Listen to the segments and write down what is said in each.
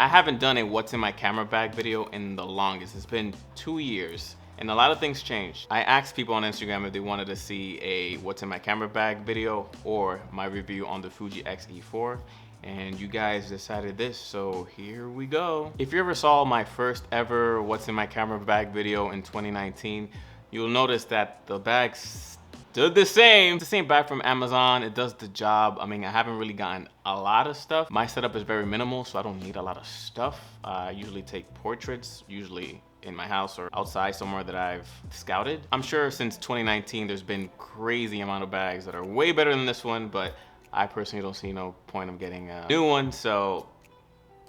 I haven't done a what's in my camera bag video in the longest. It's been 2 years. And a lot of things changed. I asked people on Instagram if they wanted to see a what's in my camera bag video or my review on the Fuji Xe4. And you guys decided this, so here we go. If you ever saw my first ever what's in my camera bag video in 2019, you'll notice that the bag stood the same. It's the same bag from Amazon. It does the job. I mean, I haven't really gotten a lot of stuff. My setup is very minimal, so I don't need a lot of stuff. I usually take portraits, usually in my house or outside somewhere that I've scouted. I'm sure since 2019, there's been crazy amount of bags that are way better than this one, but I personally don't see no point of getting a new one, so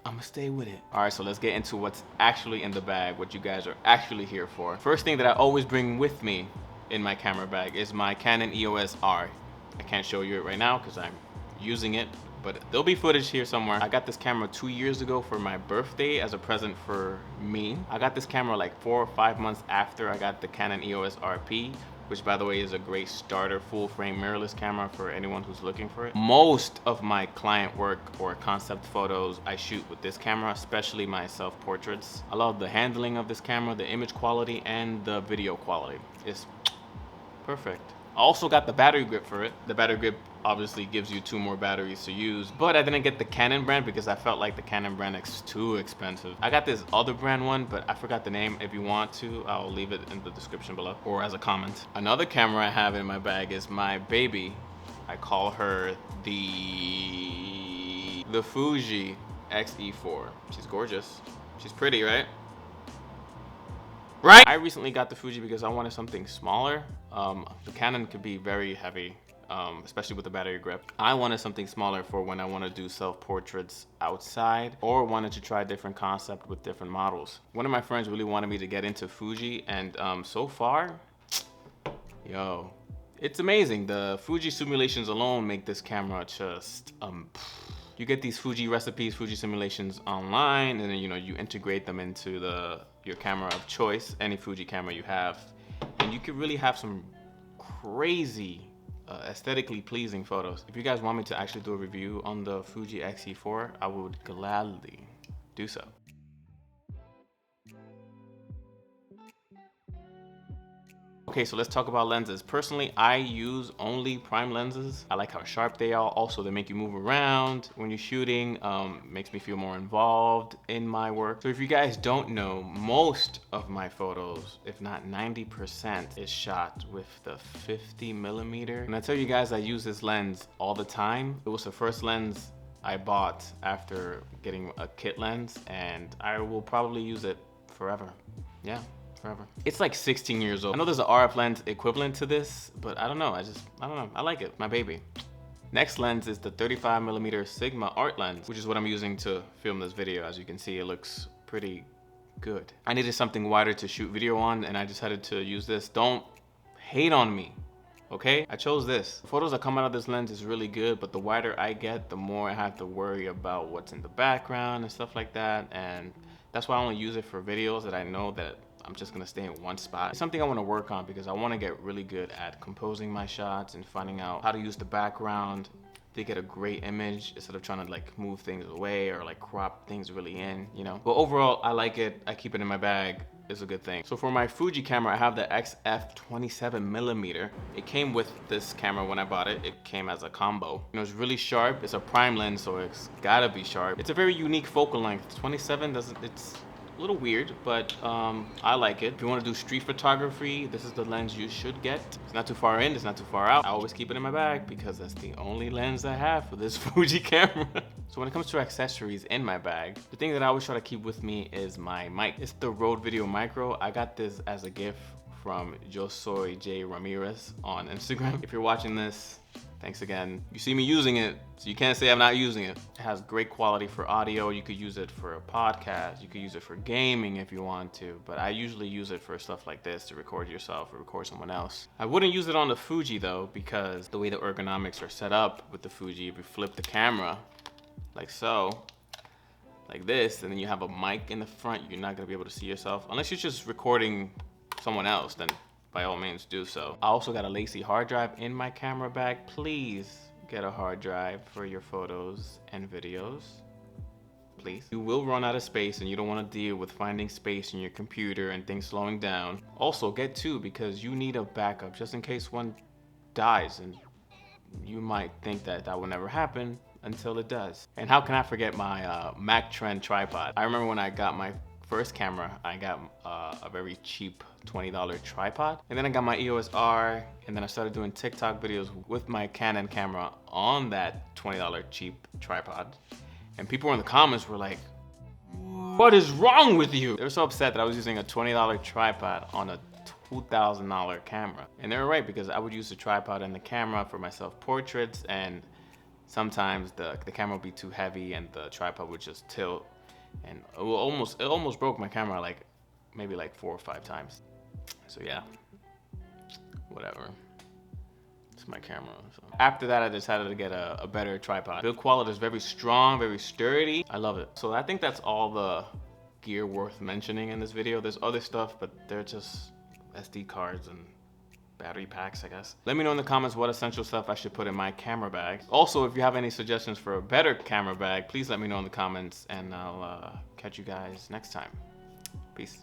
I'm gonna stay with it. All right, so let's get into what's actually in the bag, what you guys are actually here for. First thing that I always bring with me in my camera bag is my Canon EOS R. I can't show you it right now because I'm using it, but there'll be footage here somewhere. I got this camera 2 years ago for my birthday as a present for me. I got this camera like 4 or 5 months after I got the Canon EOS RP, which by the way is a great starter full frame mirrorless camera for anyone who's looking for it. Most of my client work or concept photos I shoot with this camera, especially my self-portraits. I love the handling of this camera, the image quality, and the video quality. It's perfect. I also got the battery grip for it. The battery grip obviously gives you 2 more batteries to use, but I didn't get the Canon brand because I felt like the Canon brand is too expensive. I got this other brand one, but I forgot the name. If you want to, I'll leave it in the description below or as a comment. Another camera I have in my bag is my baby. I call her the Fuji Xe4. She's gorgeous. She's pretty, right? Right? I recently got the Fuji because I wanted something smaller. The Canon could be very heavy, especially with the battery grip. I wanted something smaller for when I want to do self-portraits outside or wanted to try a different concept with different models. One of my friends really wanted me to get into Fuji, and so far, yo, it's amazing. The Fuji simulations alone make this camera just you get these Fuji recipes, Fuji simulations online, and then you integrate them into your camera of choice, any Fuji camera you have, and you can really have some crazy aesthetically pleasing photos. If you guys want me to actually do a review on the Fuji Xe4, I would gladly do so. Okay, so let's talk about lenses. Personally, I use only prime lenses. I like how sharp they are. Also, they make you move around when you're shooting. Makes me feel more involved in my work. So if you guys don't know, most of my photos, if not 90%, is shot with the 50mm. And I tell you guys, I use this lens all the time. It was the first lens I bought after getting a kit lens, and I will probably use it forever. Yeah. Forever. It's like 16 years old. I know there's an RF lens equivalent to this, but I don't know. I don't know. I like it. My baby. Next lens is the 35mm Sigma art lens, which is what I'm using to film this video. As you can see, it looks pretty good. I needed something wider to shoot video on, and I decided to use this. Don't hate on me, okay? I chose this. The photos that come out of this lens is really good, but the wider I get, the more I have to worry about what's in the background and stuff like that, and that's why I only use it for videos that I know that I'm just gonna stay in one spot. It's something I wanna work on because I wanna get really good at composing my shots and finding out how to use the background to get a great image instead of trying to like move things away or like crop things really in, But overall, I like it. I keep it in my bag. It's a good thing. So for my Fuji camera, I have the XF 27mm. It came with this camera when I bought it. It came as a combo. It's really sharp. It's a prime lens, so it's gotta be sharp. It's a very unique focal length. 27 doesn't, it's a little weird, but I like it. If you want to do street photography, this is the lens you should get. It's not too far in, it's not too far out. I always keep it in my bag because that's the only lens I have for this Fuji camera. So when it comes to accessories in my bag, the thing that I always try to keep with me is my mic. It's the Rode Video Micro. I got this as a gift from Yo Soy J Ramirez on Instagram. If you're watching this, thanks again. You see me using it, so you can't say I'm not using it. It has great quality for audio. You could use it for a podcast. You could use it for gaming if you want to, but I usually use it for stuff like this to record yourself or record someone else. I wouldn't use it on the Fuji though, because the way the ergonomics are set up with the Fuji, if you flip the camera like so, like this, and then you have a mic in the front, you're not gonna be able to see yourself. Unless you're just recording someone else, then by all means do so. I also got a lacy hard drive in my camera bag. Please get a hard drive for your photos and videos. please. You will run out of space and you don't want to deal with finding space in your computer and things slowing down. Also, get two because you need a backup just in case one dies, and you might think that that will never happen until it does. And how can I forget my Mac Trend tripod? I remember when I got my first camera, I got a very cheap $20 tripod. And then I got my EOS R, and then I started doing TikTok videos with my Canon camera on that $20 cheap tripod. And people in the comments were like, what is wrong with you? They were so upset that I was using a $20 tripod on a $2,000 camera. And they were right, because I would use the tripod and the camera for my self-portraits, and sometimes the camera would be too heavy and the tripod would just tilt, and it almost broke my camera maybe 4 or 5 times. So yeah, whatever. It's my camera. So. After that, I decided to get a better tripod. Build quality is very strong, very sturdy. I love it. So I think that's all the gear worth mentioning in this video. There's other stuff, but they're just SD cards and battery packs, I guess. Let me know in the comments what essential stuff I should put in my camera bag. Also, if you have any suggestions for a better camera bag, please let me know in the comments, and I'll catch you guys next time. Peace.